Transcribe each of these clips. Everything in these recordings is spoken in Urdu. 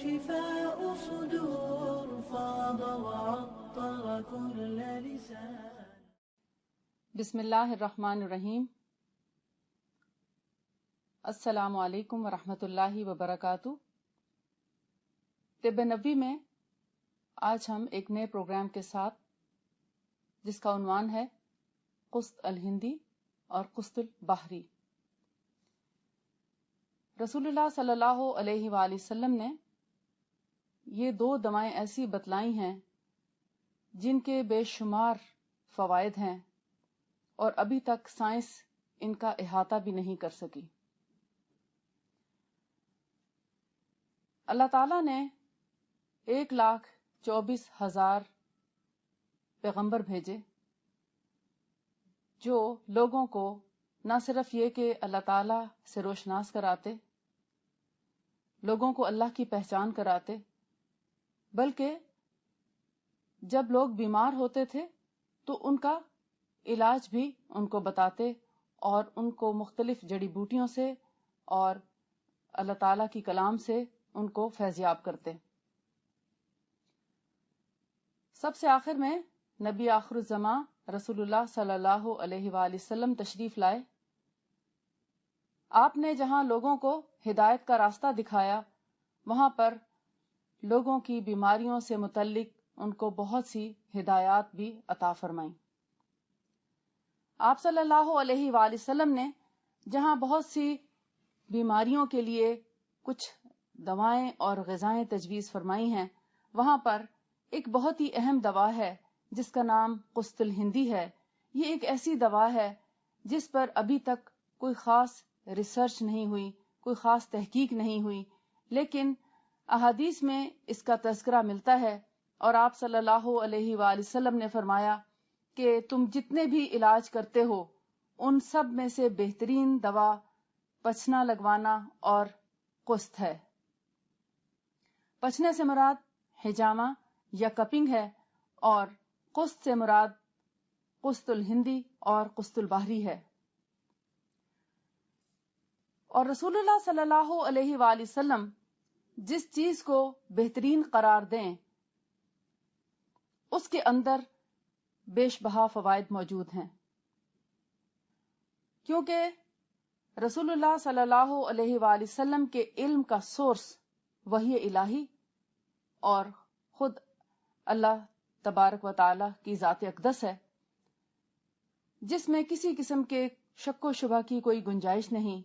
شفاء صدور فاض وعطر كل لسان. بسم اللہ الرحمن الرحیم. السلام علیکم ورحمۃ اللہ وبرکاتہ. طب نبوی میں آج ہم ایک نئے پروگرام کے ساتھ، جس کا عنوان ہے قسط الہندی اور قسط البحری. رسول اللہ صلی اللہ علیہ وآلہ وسلم نے یہ دو دوائیں ایسی بتلائی ہیں جن کے بے شمار فوائد ہیں اور ابھی تک سائنس ان کا احاطہ بھی نہیں کر سکی. اللہ تعالیٰ نے 1,24,000 پیغمبر بھیجے جو لوگوں کو نہ صرف یہ کہ اللہ تعالیٰ سے روشناس کراتے، لوگوں کو اللہ کی پہچان کراتے، بلکہ جب لوگ بیمار ہوتے تھے تو ان کا علاج بھی ان کو بتاتے اور ان کو مختلف جڑی بوٹیوں سے اور اللہ تعالیٰ کی کلام سے ان کو فیضیاب کرتے. سب سے آخر میں نبی آخر الزماں رسول اللہ صلی اللہ علیہ وآلہ وسلم تشریف لائے. آپ نے جہاں لوگوں کو ہدایت کا راستہ دکھایا، وہاں پر لوگوں کی بیماریوں سے متعلق ان کو بہت سی ہدایات بھی عطا فرمائیں. آپ صلی اللہ علیہ وآلہ وسلم نے جہاں بہت سی بیماریوں کے لیے کچھ دوائیں اور غذائیں تجویز فرمائی ہیں، وہاں پر ایک بہت ہی اہم دوا ہے جس کا نام قسط الہندی ہے. یہ ایک ایسی دوا ہے جس پر ابھی تک کوئی خاص ریسرچ نہیں ہوئی، کوئی خاص تحقیق نہیں ہوئی، لیکن احادیث میں اس کا تذکرہ ملتا ہے اور آپ صلی اللہ علیہ وآلہ وسلم نے فرمایا کہ تم جتنے بھی علاج کرتے ہو ان سب میں سے بہترین دوا پچنا لگوانا اور قسط ہے. پچنے سے مراد حجامہ یا کپنگ ہے اور قسط سے مراد قسط الہندی اور قسط البحری ہے. اور رسول اللہ صلی اللہ علیہ وآلہ وسلم جس چیز کو بہترین قرار دیں اس کے اندر بیش بہا فوائد موجود ہیں، کیونکہ رسول اللہ صلی اللہ علیہ وآلہ وسلم کے علم کا سورس وحی الہی اور خود اللہ تبارک و تعالی کی ذات اقدس ہے، جس میں کسی قسم کے شک و شبہ کی کوئی گنجائش نہیں.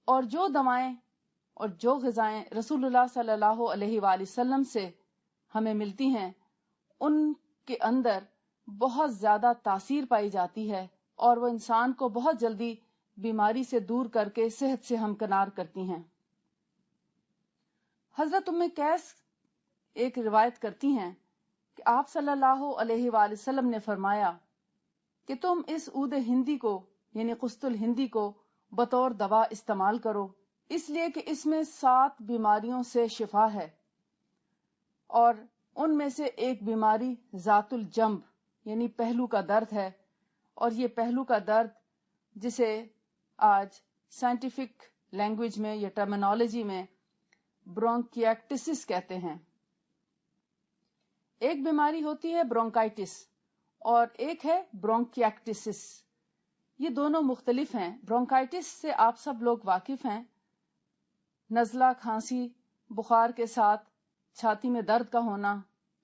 اور جو دوائیں اور جو غذائیں رسول اللہ صلی اللہ علیہ وآلہ وسلم سے ہمیں ملتی ہیں ان کے اندر بہت زیادہ تاثیر پائی جاتی ہے اور وہ انسان کو بہت جلدی بیماری سے دور کر کے صحت سے ہمکنار کرتی ہیں. حضرت ام قیس ایک روایت کرتی ہیں کہ آپ صلی اللہ علیہ وآلہ وسلم نے فرمایا کہ تم اس عود ہندی کو یعنی قسط الہندی کو بطور دوا استعمال کرو، اس لیے کہ اس میں 7 بیماریوں سے شفا ہے، اور ان میں سے ایک بیماری ذات الجنب یعنی پہلو کا درد ہے. اور یہ پہلو کا درد جسے آج سائنٹیفک لینگویج میں یا ٹرمینالوجی میں برونکیکٹسس کہتے ہیں. ایک بیماری ہوتی ہے برونکائٹس اور ایک ہے برونکیکٹسس. یہ دونوں مختلف ہیں. برونکائٹس سے آپ سب لوگ واقف ہیں، نزلہ، کھانسی، بخار کے ساتھ چھاتی میں درد کا ہونا،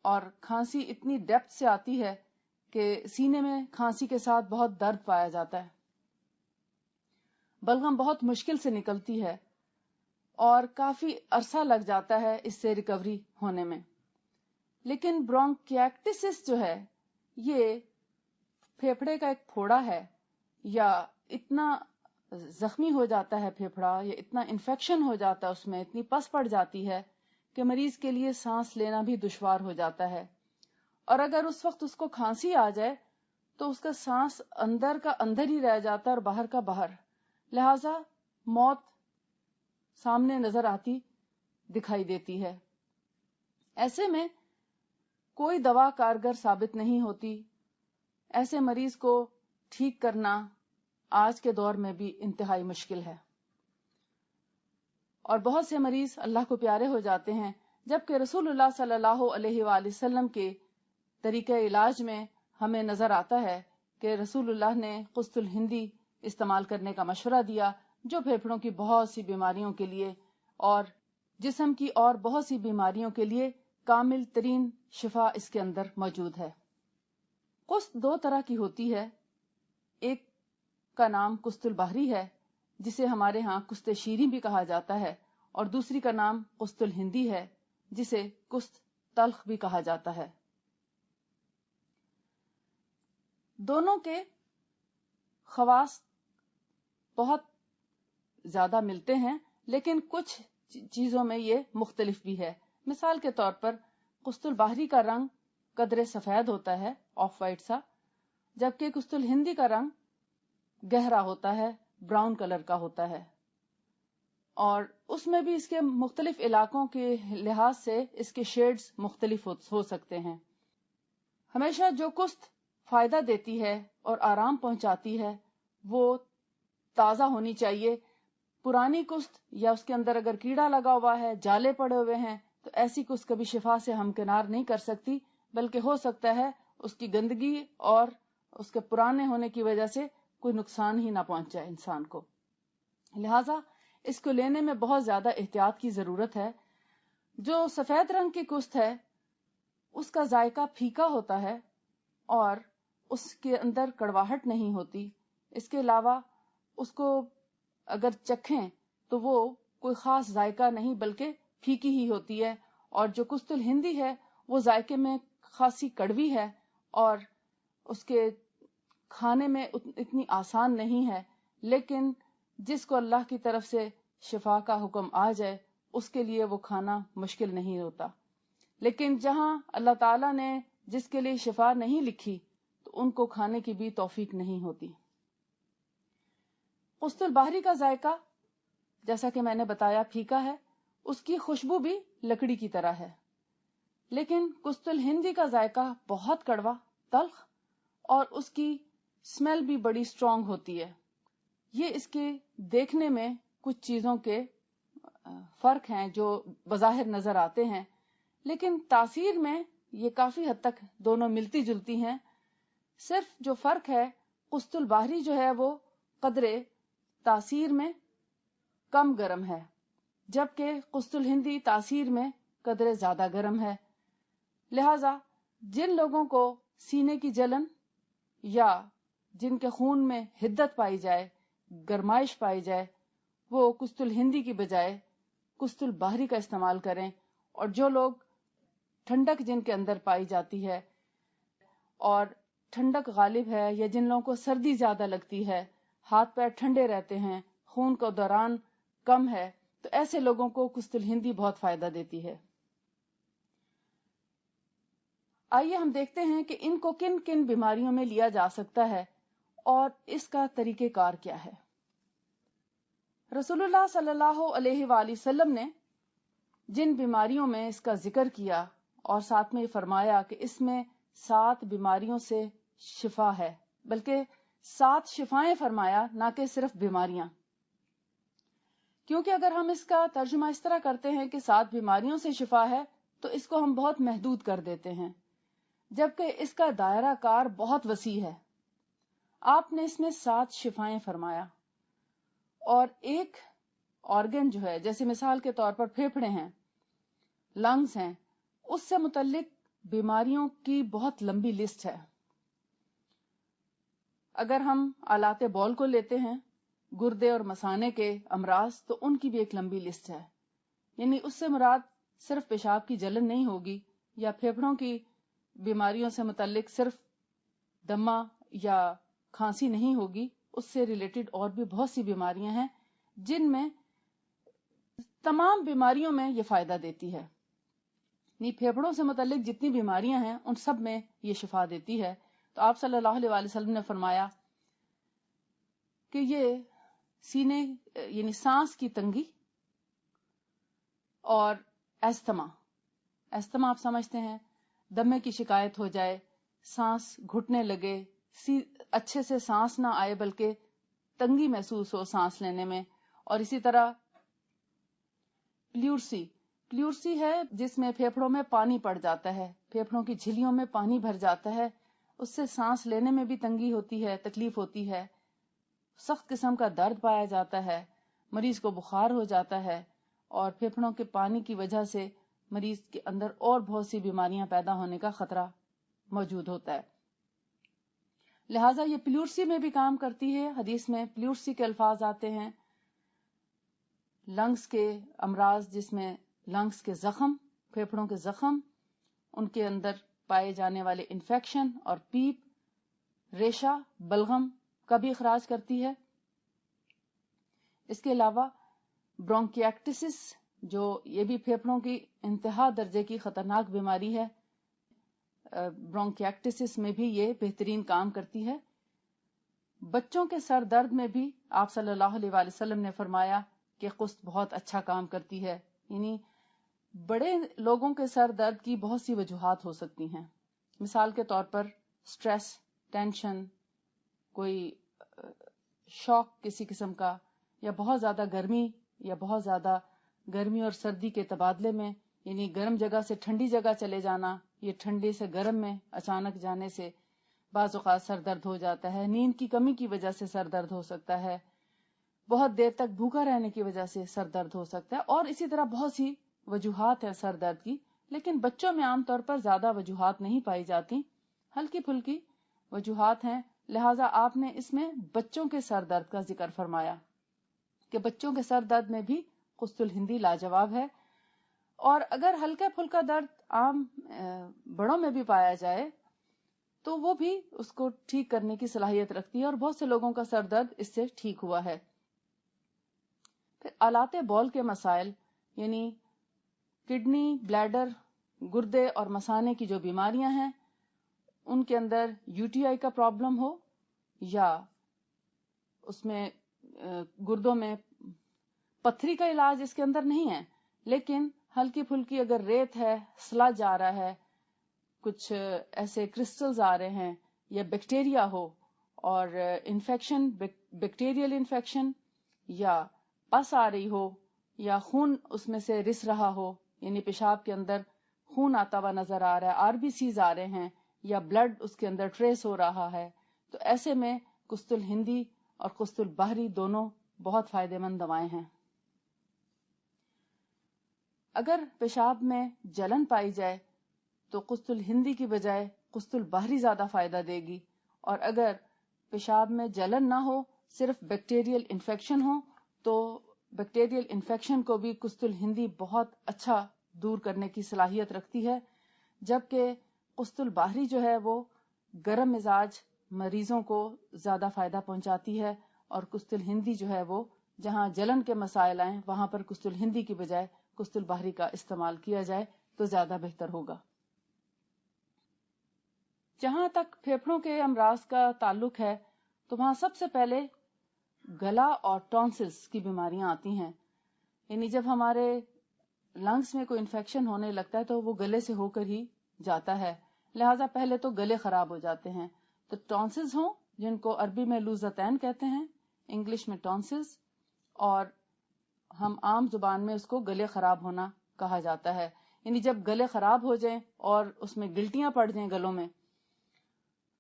اور کھانسی اتنی ڈیپتھ سے آتی ہے کہ سینے میں کھانسی کے ساتھ بہت درد پایا جاتا ہے، بلغم بہت مشکل سے نکلتی ہے اور کافی عرصہ لگ جاتا ہے اس سے ریکوری ہونے میں. لیکن برونکیکٹسس جو ہے یہ پھیپھڑے کا ایک پھوڑا ہے، یا اتنا زخمی ہو جاتا ہے پھیپھڑا، یا اتنا انفیکشن ہو جاتا ہے، اس میں اتنی پس پڑ جاتی ہے کہ مریض کے لیے سانس لینا بھی دشوار ہو جاتا ہے. اور اگر اس وقت اس کو کھانسی آ جائے تو اس کا سانس اندر کا اندر ہی رہ جاتا ہے اور باہر کا باہر، لہذا موت سامنے نظر آتی دکھائی دیتی ہے. ایسے میں کوئی دوا کارگر ثابت نہیں ہوتی. ایسے مریض کو ٹھیک کرنا آج کے دور میں بھی انتہائی مشکل ہے، اور بہت سے مریض اللہ کو پیارے ہو جاتے ہیں جبکہ رسول اللہ صلی اللہ علیہ وآلہ وسلم کے طریقہ علاج میں ہمیں نظر آتا ہے کہ رسول اللہ نے قسط الہندی استعمال کرنے کا مشورہ دیا، جو پھیپھڑوں کی بہت سی بیماریوں کے لیے اور جسم کی اور بہت سی بیماریوں کے لیے کامل ترین شفا اس کے اندر موجود ہے۔ قسط دو طرح کی ہوتی ہے، ایک کا نام قسط البحری ہے جسے ہمارے ہاں قسط شیریں بھی کہا جاتا ہے، اور دوسری کا نام قسط الہندی ہے جسے قسط تلخ بھی کہا جاتا ہے۔ دونوں کے خواص بہت زیادہ ملتے ہیں، لیکن کچھ چیزوں میں یہ مختلف بھی ہے۔ مثال کے طور پر قسط البحری کا رنگ قدرے سفید ہوتا ہے، آف وائٹ سا، جبکہ قسط الہندی کا رنگ گہرا ہوتا ہے، براؤن کلر کا ہوتا ہے، اور اس میں بھی اس کے مختلف علاقوں کے لحاظ سے اس کے شیڈز مختلف ہو سکتے ہیں۔ ہمیشہ جو قسط فائدہ دیتی ہے اور آرام پہنچاتی ہے وہ تازہ ہونی چاہیے۔ پرانی قسط یا اس کے اندر اگر کیڑا لگا ہوا ہے، جالے پڑے ہوئے ہیں، تو ایسی قسط کبھی شفا سے ہمکنار نہیں کر سکتی، بلکہ ہو سکتا ہے اس کی گندگی اور اس کے پرانے ہونے کی وجہ سے کوئی نقصان ہی نہ پہنچائے انسان کو۔ لہٰذا اس کو لینے میں بہت زیادہ احتیاط کی ضرورت ہے۔ جو سفید رنگ کی قسط ہے اس کا ذائقہ پھیکا ہوتا ہے اور اس کے اندر کڑواہٹ نہیں ہوتی۔ اس کے علاوہ اس کو اگر چکھیں تو وہ کوئی خاص ذائقہ نہیں بلکہ پھیکی ہی ہوتی ہے، اور جو قسط الہندی ہے وہ ذائقے میں خاصی کڑوی ہے اور اس کے کھانے میں اتنی آسان نہیں ہے، لیکن جس کو اللہ کی طرف سے شفا کا حکم آ جائے اس کے لیے وہ کھانا مشکل نہیں ہوتا۔ لیکن جہاں اللہ تعالیٰ نے جس کے لیے شفا نہیں لکھی تو ان کو کھانے کی بھی توفیق نہیں ہوتی۔ قسط البحری کا ذائقہ جیسا کہ میں نے بتایا پھیکا ہے، اس کی خوشبو بھی لکڑی کی طرح ہے، لیکن قسط الہندی کا ذائقہ بہت کڑوا، تلخ، اور اس کی اسمیل بھی بڑی اسٹرانگ ہوتی ہے۔ یہ اس کے دیکھنے میں کچھ چیزوں کے فرق ہیں جو بظاہر نظر آتے ہیں، لیکن تاثیر میں یہ کافی حد تک دونوں ملتی جلتی ہیں۔ صرف جو فرق ہے، قسط البحری جو ہے وہ قدرے تاثیر میں کم گرم ہے، جبکہ قسط الہندی تاثیر میں قدرے زیادہ گرم ہے۔ لہذا جن لوگوں کو سینے کی جلن یا جن کے خون میں حدت پائی جائے، گرمائش پائی جائے، وہ قسط الہندی کی بجائے قسط البحری کا استعمال کریں، اور جو لوگ ٹھنڈک جن کے اندر پائی جاتی ہے اور ٹھنڈک غالب ہے، یا جن لوگوں کو سردی زیادہ لگتی ہے، ہاتھ پیر ٹھنڈے رہتے ہیں، خون کا دوران کم ہے، تو ایسے لوگوں کو قسط الہندی بہت فائدہ دیتی ہے۔ آئیے ہم دیکھتے ہیں کہ ان کو کن کن بیماریوں میں لیا جا سکتا ہے اور اس کا طریقہ کار کیا ہے۔ رسول اللہ صلی اللہ علیہ وآلہ وسلم نے جن بیماریوں میں اس کا ذکر کیا اور ساتھ میں فرمایا کہ اس میں 7 بیماریوں سے شفا ہے، بلکہ 7 شفائیں فرمایا، نہ کہ صرف بیماریاں، کیونکہ اگر ہم اس کا ترجمہ اس طرح کرتے ہیں کہ 7 بیماریوں سے شفا ہے تو اس کو ہم بہت محدود کر دیتے ہیں، جبکہ اس کا دائرہ کار بہت وسیع ہے۔ آپ نے اس میں 7 شفائیں فرمایا، اور ایک آرگن جو ہے، جیسے مثال کے طور پر پھیپھڑے ہیں، لنگز ہیں، اس سے متعلق بیماریوں کی بہت لمبی لسٹ ہے۔ اگر ہم آلات بول کو لیتے ہیں، گردے اور مثانے کے امراض، تو ان کی بھی ایک لمبی لسٹ ہے۔ یعنی اس سے مراد صرف پیشاب کی جلن نہیں ہوگی، یا پھیپھڑوں کی بیماریوں سے متعلق صرف دمہ یا کھانسی نہیں ہوگی، اس سے ریلیٹڈ اور بھی بہت سی بیماریاں ہیں جن میں تمام بیماریوں میں یہ فائدہ دیتی ہے۔ یعنی پھیپھڑوں سے متعلق جتنی بیماریاں ہیں ان سب میں یہ شفا دیتی ہے۔ تو آپ صلی اللہ علیہ وآلہ وسلم نے فرمایا کہ یہ سینے یعنی سانس کی تنگی اور ایستھما آپ سمجھتے ہیں، دمے کی شکایت ہو جائے، سانس گھٹنے لگے، اچھے سے سانس نہ آئے بلکہ تنگی محسوس ہو سانس لینے میں، اور اسی طرح پلیورسی پلیورسی ہے جس میں پھیپھڑوں میں پانی پڑ جاتا ہے، پھیپھڑوں کی جھلیوں میں پانی بھر جاتا ہے، اس سے سانس لینے میں بھی تنگی ہوتی ہے، تکلیف ہوتی ہے، سخت قسم کا درد پایا جاتا ہے، مریض کو بخار ہو جاتا ہے، اور پھیپھڑوں کے پانی کی وجہ سے مریض کے اندر اور بہت سی بیماریاں پیدا ہونے کا خطرہ موجود ہوتا ہے. لہٰذا یہ پلیورسی میں بھی کام کرتی ہے. حدیث میں پلیورسی کے الفاظ آتے ہیں. لنگز کے امراض جس میں لنگز کے زخم، پھیپھڑوں کے زخم، ان کے اندر پائے جانے والے انفیکشن اور پیپ، ریشہ، بلغم کا بھی اخراج کرتی ہے. اس کے علاوہ برونکیکٹسس، جو یہ بھی پھیپھڑوں کی انتہا درجے کی خطرناک بیماری ہے، برونکیکٹسس میں بھی یہ بہترین کام کرتی ہے. بچوں کے سر درد میں بھی آپ صلی اللہ علیہ وآلہ وسلم نے فرمایا کہ قسط بہت اچھا کام کرتی ہے. یعنی بڑے لوگوں کے سر درد کی بہت سی وجوہات ہو سکتی ہیں. مثال کے طور پر سٹریس، ٹینشن، کوئی شوق کسی قسم کا، یا بہت زیادہ گرمی، یا بہت زیادہ گرمی اور سردی کے تبادلے میں، یعنی گرم جگہ سے ٹھنڈی جگہ چلے جانا، یہ ٹھنڈے سے گرم میں اچانک جانے سے بعض اوقات سر درد ہو جاتا ہے. نیند کی کمی کی وجہ سے سر درد ہو سکتا ہے، بہت دیر تک بھوکا رہنے کی وجہ سے سر درد ہو سکتا ہے، اور اسی طرح بہت سی وجوہات ہیں سر درد کی. لیکن بچوں میں عام طور پر زیادہ وجوہات نہیں پائی جاتی، ہلکی پھلکی وجوہات ہیں. لہٰذا آپ نے اس میں بچوں کے سر درد کا ذکر فرمایا کہ بچوں کے سر درد میں بھی قسط الہندی لاجواب ہے. اور اگر ہلکا پھلکا درد عام بڑوں میں بھی پایا جائے تو وہ بھی اس کو ٹھیک کرنے کی صلاحیت رکھتی ہے، اور بہت سے لوگوں کا سر درد اس سے ٹھیک ہوا ہے. پھر آلات بول کے مسائل، یعنی کڈنی، بلیڈر، گردے اور مثانے کی جو بیماریاں ہیں، ان کے اندر یو ٹی آئی کا پرابلم ہو، یا اس میں گردوں میں پتھری کا علاج اس کے اندر نہیں ہے، لیکن ہلکی پھلکی اگر ریت ہے، سلج آ رہا ہے، کچھ ایسے کرسٹلز آ رہے ہیں، یا بیکٹیریا ہو، اور انفیکشن، بیکٹیریل انفیکشن، یا پس آ رہی ہو، یا خون اس میں سے رس رہا ہو، یعنی پیشاب کے اندر خون آتا ہوا نظر آ رہا ہے، آر بی سیز آ رہے ہیں، یا بلڈ اس کے اندر ٹریس ہو رہا ہے، تو ایسے میں قسط الہندی اور قسط البحری دونوں بہت فائدہ مند دوائیں ہیں. اگر پیشاب میں جلن پائی جائے تو قسط الہندی کی بجائے قسط البحری زیادہ فائدہ دے گی، اور اگر پیشاب میں جلن نہ ہو، صرف بیکٹیریل انفیکشن ہو، تو بیکٹیریل انفیکشن کو بھی قسط الہندی بہت اچھا دور کرنے کی صلاحیت رکھتی ہے. جبکہ قسط البحری جو ہے وہ گرم مزاج مریضوں کو زیادہ فائدہ پہنچاتی ہے، اور قسط الہندی جو ہے وہ جہاں جلن کے مسائل آئیں وہاں پر قسط الہندی کی بجائے قسط البحری کا استعمال کیا جائے تو زیادہ بہتر ہوگا. جہاں تک پھیپھڑوں کے امراض کا تعلق ہے تو وہاں سب سے پہلے گلا اور ٹونسلز کی بیماریاں آتی ہیں. یعنی جب ہمارے لنگز میں کوئی انفیکشن ہونے لگتا ہے تو وہ گلے سے ہو کر ہی جاتا ہے، لہٰذا پہلے تو گلے خراب ہو جاتے ہیں. تو ٹونسلز ہوں، جن کو عربی میں لوزتین کہتے ہیں، انگلش میں ٹونسلز، اور ہم عام زبان میں اس کو گلے خراب ہونا کہا جاتا ہے. یعنی جب گلے خراب ہو جائیں اور اس میں گلٹیاں پڑ جائیں گلوں میں،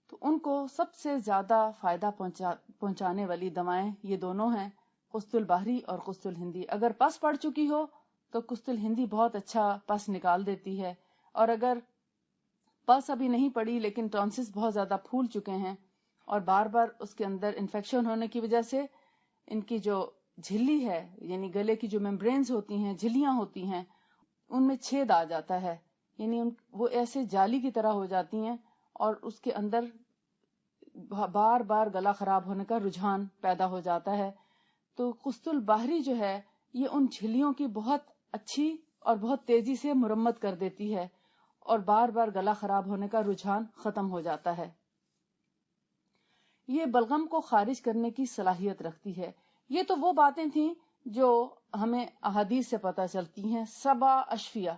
تو ان کو سب سے زیادہ فائدہ پہنچانے والی دوائیں یہ دونوں ہیں، قسط البحری اور قسط الہندی. اگر پس پڑ چکی ہو تو قسط الہندی بہت اچھا پس نکال دیتی ہے، اور اگر پس ابھی نہیں پڑی لیکن ٹونسلز بہت زیادہ پھول چکے ہیں اور بار بار اس کے اندر انفیکشن ہونے کی وجہ سے ان کی جو جھلی ہے، یعنی گلے کی جو ممبرینز ہوتی ہیں، جھلیاں ہوتی ہیں، ان میں چھید آ جاتا ہے، یعنی وہ ایسے جالی کی طرح ہو جاتی ہیں، اور اس کے اندر بار بار گلا خراب ہونے کا رجحان پیدا ہو جاتا ہے. تو قسط البحری جو ہے یہ ان جھلیوں کی بہت اچھی اور بہت تیزی سے مرمت کر دیتی ہے، اور بار بار گلا خراب ہونے کا رجحان ختم ہو جاتا ہے. یہ بلغم کو خارج کرنے کی صلاحیت رکھتی ہے. یہ تو وہ باتیں تھیں جو ہمیں احادیث سے پتہ چلتی ہیں. 7 اشفیہ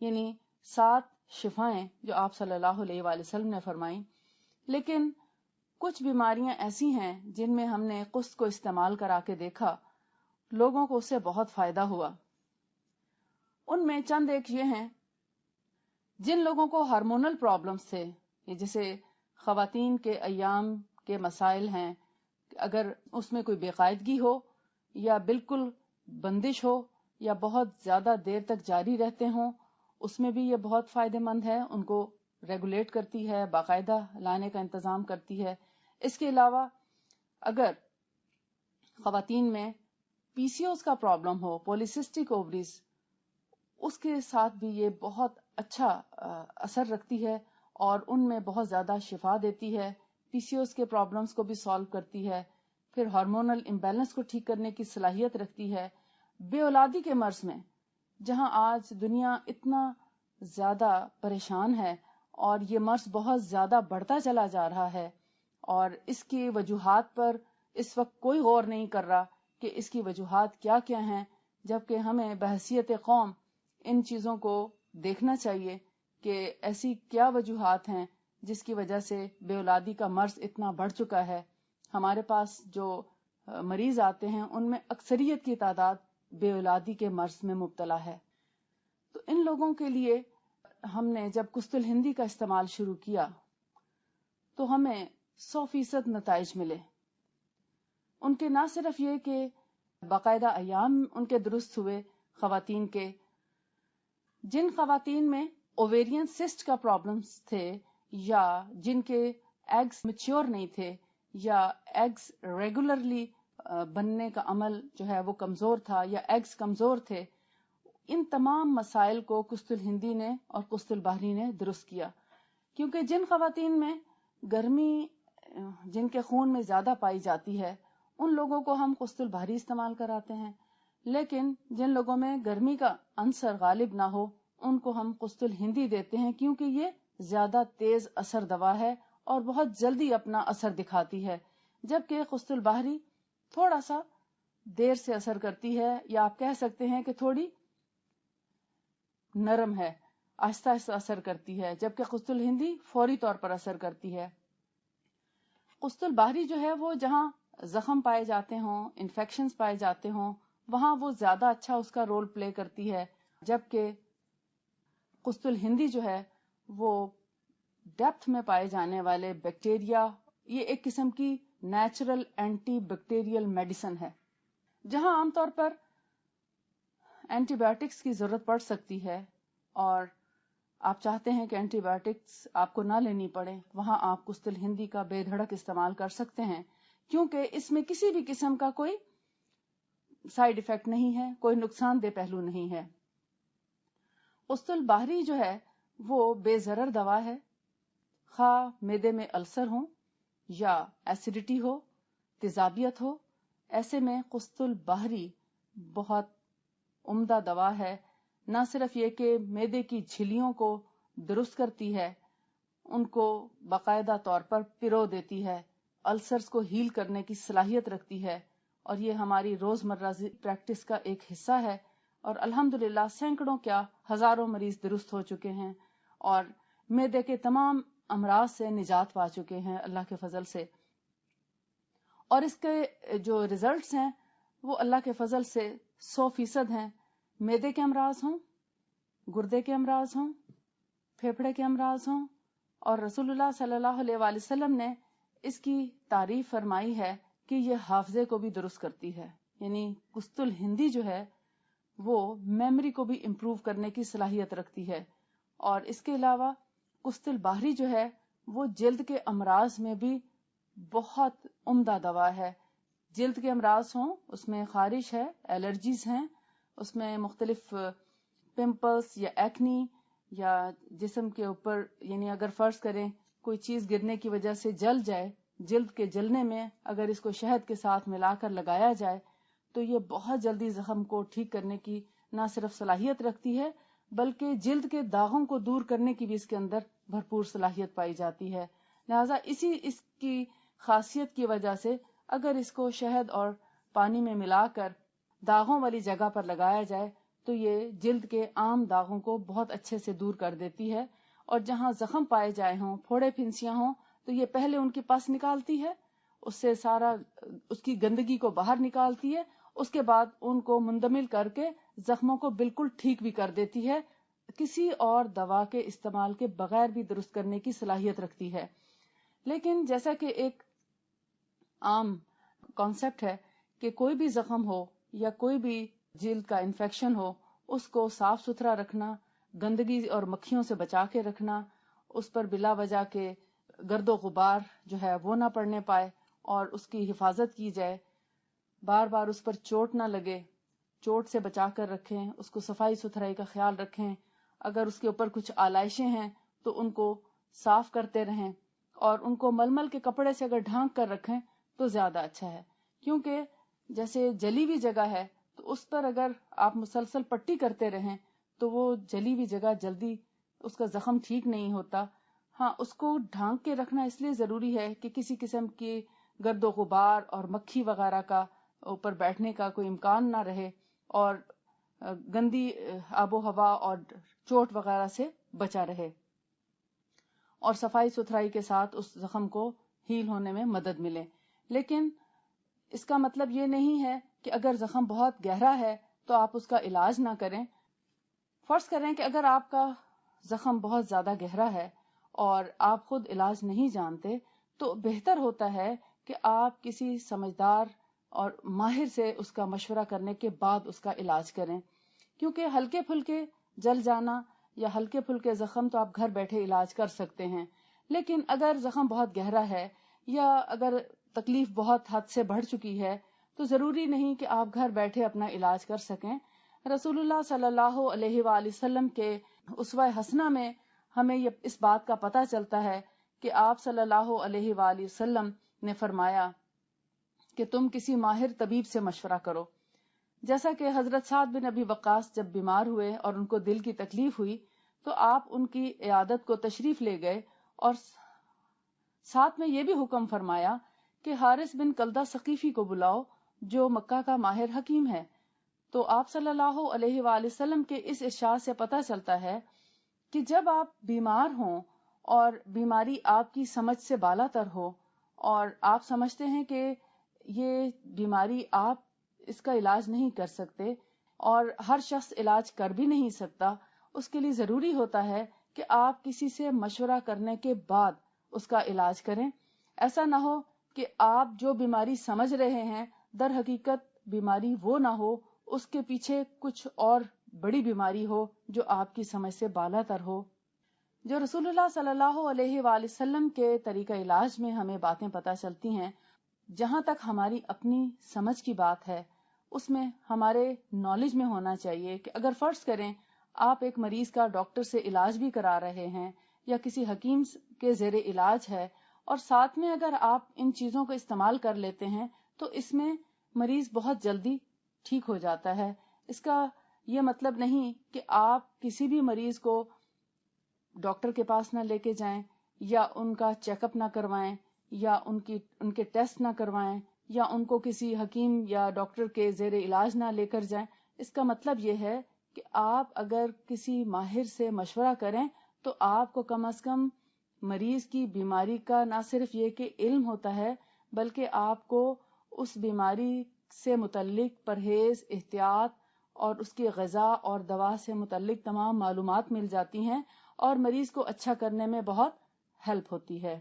یعنی 7 شفائیں جو آپ صلی اللہ علیہ وآلہ وسلم نے فرمائیں. لیکن کچھ بیماریاں ایسی ہیں جن میں ہم نے قسط کو استعمال کرا کے دیکھا، لوگوں کو اس سے بہت فائدہ ہوا. ان میں چند ایک یہ ہیں جن لوگوں کو ہارمونل پرابلمز تھے، یہ جیسے خواتین کے ایام کے مسائل ہیں، اگر اس میں کوئی بے قاعدگی ہو یا بالکل بندش ہو یا بہت زیادہ دیر تک جاری رہتے ہوں، اس میں بھی یہ بہت فائدہ مند ہے، ان کو ریگولیٹ کرتی ہے، باقاعدہ لانے کا انتظام کرتی ہے۔ اس کے علاوہ اگر خواتین میں پی سی اوز کا پرابلم ہو، پولیسسٹک اووریز، اس کے ساتھ بھی یہ بہت اچھا اثر رکھتی ہے اور ان میں بہت زیادہ شفا دیتی ہے، پی سی اوز کے پرابلمس کو بھی سالو کرتی ہے، پھر ہارمونل امبیلنس کو ٹھیک کرنے کی صلاحیت رکھتی ہے۔ بے اولادی کے مرض میں جہاں آج دنیا اتنا زیادہ پریشان ہے اور یہ مرض بہت زیادہ بڑھتا چلا جا رہا ہے اور اس کی وجوہات پر اس وقت کوئی غور نہیں کر رہا کہ اس کی وجوہات کیا کیا ہیں، جبکہ ہمیں بحیثیت قوم ان چیزوں کو دیکھنا چاہیے کہ ایسی کیا وجوہات ہیں جس کی وجہ سے بے اولادی کا مرض اتنا بڑھ چکا ہے۔ ہمارے پاس جو مریض آتے ہیں ان میں اکثریت کی تعداد بے اولادی کے مرض میں مبتلا ہے۔ تو ان لوگوں کے لیے ہم نے جب قسط الہندی کا استعمال شروع کیا تو ہمیں 100% نتائج ملے۔ ان کے نہ صرف یہ کہ باقاعدہ ایام ان کے درست ہوئے خواتین کے، جن خواتین میں اوویرین سسٹ کا پرابلمس تھے یا جن کے ایگز میچور نہیں تھے یا ایگز ریگولرلی بننے کا عمل جو ہے وہ کمزور تھا یا ایگز کمزور تھے، ان تمام مسائل کو قسط الہندی نے اور قسط البحری نے درست کیا۔ کیونکہ جن خواتین میں گرمی جن کے خون میں زیادہ پائی جاتی ہے ان لوگوں کو ہم قسط البحری استعمال کراتے ہیں، لیکن جن لوگوں میں گرمی کا عنصر غالب نہ ہو ان کو ہم قسط الہندی دیتے ہیں، کیونکہ یہ زیادہ تیز اثر دوا ہے اور بہت جلدی اپنا اثر دکھاتی ہے، جبکہ قسط البحری تھوڑا سا دیر سے اثر کرتی ہے، یا آپ کہہ سکتے ہیں کہ تھوڑی نرم ہے، آہستہ آہستہ اثر کرتی ہے، جبکہ قسط الہندی فوری طور پر اثر کرتی ہے۔ قسط البحری جو ہے وہ جہاں زخم پائے جاتے ہوں، انفیکشنز پائے جاتے ہوں، وہاں وہ زیادہ اچھا اس کا رول پلے کرتی ہے، جبکہ قسط الہندی جو ہے وہ ڈیپتھ میں پائے جانے والے بیکٹیریا، یہ ایک قسم کی نیچرل اینٹی بیکٹیریل میڈیسن ہے۔ جہاں عام طور پر اینٹی بایوٹکس کی ضرورت پڑ سکتی ہے اور آپ چاہتے ہیں کہ اینٹی بایوٹکس آپ کو نہ لینی پڑے، وہاں آپ قسط الہندی کا بے دھڑک استعمال کر سکتے ہیں، کیونکہ اس میں کسی بھی قسم کا کوئی سائیڈ ایفیکٹ نہیں ہے، کوئی نقصان دہ پہلو نہیں ہے۔ قسط البحری جو ہے وہ بے ضرر دوا ہے، خواہ معدے میں السر ہو یا ایسیڈیٹی ہو، تیزابیت ہو، ایسے میں قسط البحری بہت عمدہ دوا ہے۔ نہ صرف یہ کہ معدے کی جھلیوں کو درست کرتی ہے، ان کو باقاعدہ طور پر پرو دیتی ہے، السرز کو ہیل کرنے کی صلاحیت رکھتی ہے، اور یہ ہماری روزمرہ پریکٹس کا ایک حصہ ہے، اور الحمدللہ سینکڑوں کیا ہزاروں مریض درست ہو چکے ہیں اور معدے کے تمام امراض سے نجات پا چکے ہیں اللہ کے فضل سے۔ اور اس کے جو ریزلٹس ہیں وہ اللہ کے فضل سے 100% ہیں، معدے کے امراض ہوں، گردے کے امراض ہوں، پھیپھڑے کے امراض ہوں، اور رسول اللہ صلی اللہ علیہ وآلہ وسلم نے اس کی تعریف فرمائی ہے کہ یہ حافظے کو بھی درست کرتی ہے، یعنی قسط الہندی جو ہے وہ میموری کو بھی امپروو کرنے کی صلاحیت رکھتی ہے۔ اور اس کے علاوہ قسط البحری جو ہے وہ جلد کے امراض میں بھی بہت عمدہ دوا ہے۔ جلد کے امراض ہوں، اس میں خارش ہے، الرجیز ہیں، اس میں مختلف پمپلز یا ایکنی یا جسم کے اوپر، یعنی اگر فرض کریں کوئی چیز گرنے کی وجہ سے جل جائے، جلد کے جلنے میں اگر اس کو شہد کے ساتھ ملا کر لگایا جائے تو یہ بہت جلدی زخم کو ٹھیک کرنے کی نہ صرف صلاحیت رکھتی ہے بلکہ جلد کے داغوں کو دور کرنے کی بھی اس کے اندر بھرپور صلاحیت پائی جاتی ہے۔ لہذا اس کی خاصیت کی وجہ سے اگر اس کو شہد اور پانی میں ملا کر داغوں والی جگہ پر لگایا جائے تو یہ جلد کے عام داغوں کو بہت اچھے سے دور کر دیتی ہے، اور جہاں زخم پائے جائے ہوں، پھوڑے پھنسیاں ہوں، تو یہ پہلے ان کی پس نکالتی ہے، اس سے سارا اس کی گندگی کو باہر نکالتی ہے، اس کے بعد ان کو مندمل کر کے زخموں کو بالکل ٹھیک بھی کر دیتی ہے، کسی اور دوا کے استعمال کے بغیر بھی درست کرنے کی صلاحیت رکھتی ہے۔ لیکن جیسا کہ ایک عام کانسیپٹ ہے کہ کوئی بھی زخم ہو یا کوئی بھی جلد کا انفیکشن ہو، اس کو صاف ستھرا رکھنا، گندگی اور مکھیوں سے بچا کے رکھنا، اس پر بلا وجہ کے گرد و غبار جو ہے وہ نہ پڑنے پائے اور اس کی حفاظت کی جائے، بار بار اس پر چوٹ نہ لگے، چوٹ سے بچا کر رکھیں، اس کو صفائی ستھرائی کا خیال رکھیں، اگر اس کے اوپر کچھ آلائشیں ہیں تو ان کو صاف کرتے رہیں اور ان کو ململ کے کپڑے سے اگر ڈھانک کر رکھیں تو زیادہ اچھا ہے، کیونکہ جیسے جلی ہوئی جگہ ہے تو اس پر اگر آپ مسلسل پٹی کرتے رہیں تو وہ جلی ہوئی جگہ جلدی اس کا زخم ٹھیک نہیں ہوتا۔ ہاں، اس کو ڈھانک کے رکھنا اس لیے ضروری ہے کہ کسی قسم کی گرد و غبار اور مکھی وغیرہ کا اوپر بیٹھنے کا کوئی امکان نہ رہے اور گندی آب و ہوا اور چوٹ وغیرہ سے بچا رہے اور صفائی ستھرائی کے ساتھ اس زخم کو ہیل ہونے میں مدد ملے۔ لیکن اس کا مطلب یہ نہیں ہے کہ اگر زخم بہت گہرا ہے تو آپ اس کا علاج نہ کریں۔ فرض کریں کہ اگر آپ کا زخم بہت زیادہ گہرا ہے اور آپ خود علاج نہیں جانتے تو بہتر ہوتا ہے کہ آپ کسی سمجھدار اور ماہر سے اس کا مشورہ کرنے کے بعد اس کا علاج کریں، کیونکہ ہلکے پھلکے جل جانا یا ہلکے پھلکے زخم تو آپ گھر بیٹھے علاج کر سکتے ہیں، لیکن اگر زخم بہت گہرا ہے یا اگر تکلیف بہت حد سے بڑھ چکی ہے تو ضروری نہیں کہ آپ گھر بیٹھے اپنا علاج کر سکیں۔ رسول اللہ صلی اللہ علیہ وآلہ وسلم کے اسوہ حسنہ میں ہمیں اس بات کا پتہ چلتا ہے کہ آپ صلی اللہ علیہ وآلہ وسلم نے فرمایا کہ تم کسی ماہر طبیب سے مشورہ کرو۔ جیسا کہ حضرت سعد بن ابی وقاص جب بیمار ہوئے اور ان کو دل کی تکلیف ہوئی تو آپ ان کی عیادت کو تشریف لے گئے اور ساتھ میں یہ بھی حکم فرمایا کہ حارث بن کلدہ ثقیفی کو بلاؤ جو مکہ کا ماہر حکیم ہے۔ تو آپ صلی اللہ علیہ وآلہ وسلم کے اس ارشاد سے پتہ چلتا ہے کہ جب آپ بیمار ہوں اور بیماری آپ کی سمجھ سے بالا تر ہو اور آپ سمجھتے ہیں کہ یہ بیماری آپ اس کا علاج نہیں کر سکتے اور ہر شخص علاج کر بھی نہیں سکتا، اس کے لیے ضروری ہوتا ہے کہ آپ کسی سے مشورہ کرنے کے بعد اس کا علاج کریں۔ ایسا نہ ہو کہ آپ جو بیماری سمجھ رہے ہیں در حقیقت بیماری وہ نہ ہو، اس کے پیچھے کچھ اور بڑی بیماری ہو جو آپ کی سمجھ سے بالا تر ہو۔ جو رسول اللہ صلی اللہ علیہ وآلہ وسلم کے طریقہ علاج میں ہمیں باتیں پتہ چلتی ہیں، جہاں تک ہماری اپنی سمجھ کی بات ہے اس میں ہمارے نالج میں ہونا چاہیے کہ اگر فرض کریں آپ ایک مریض کا ڈاکٹر سے علاج بھی کرا رہے ہیں یا کسی حکیم کے زیر علاج ہے اور ساتھ میں اگر آپ ان چیزوں کو استعمال کر لیتے ہیں تو اس میں مریض بہت جلدی ٹھیک ہو جاتا ہے۔ اس کا یہ مطلب نہیں کہ آپ کسی بھی مریض کو ڈاکٹر کے پاس نہ لے کے جائیں یا ان کا چیک اپ نہ کروائیں یا ان کے ٹیسٹ نہ کروائیں یا ان کو کسی حکیم یا ڈاکٹر کے زیر علاج نہ لے کر جائیں۔ اس کا مطلب یہ ہے کہ آپ اگر کسی ماہر سے مشورہ کریں تو آپ کو کم از کم مریض کی بیماری کا نہ صرف یہ کہ علم ہوتا ہے بلکہ آپ کو اس بیماری سے متعلق پرہیز، احتیاط اور اس کی غذا اور دوا سے متعلق تمام معلومات مل جاتی ہیں اور مریض کو اچھا کرنے میں بہت ہیلپ ہوتی ہے۔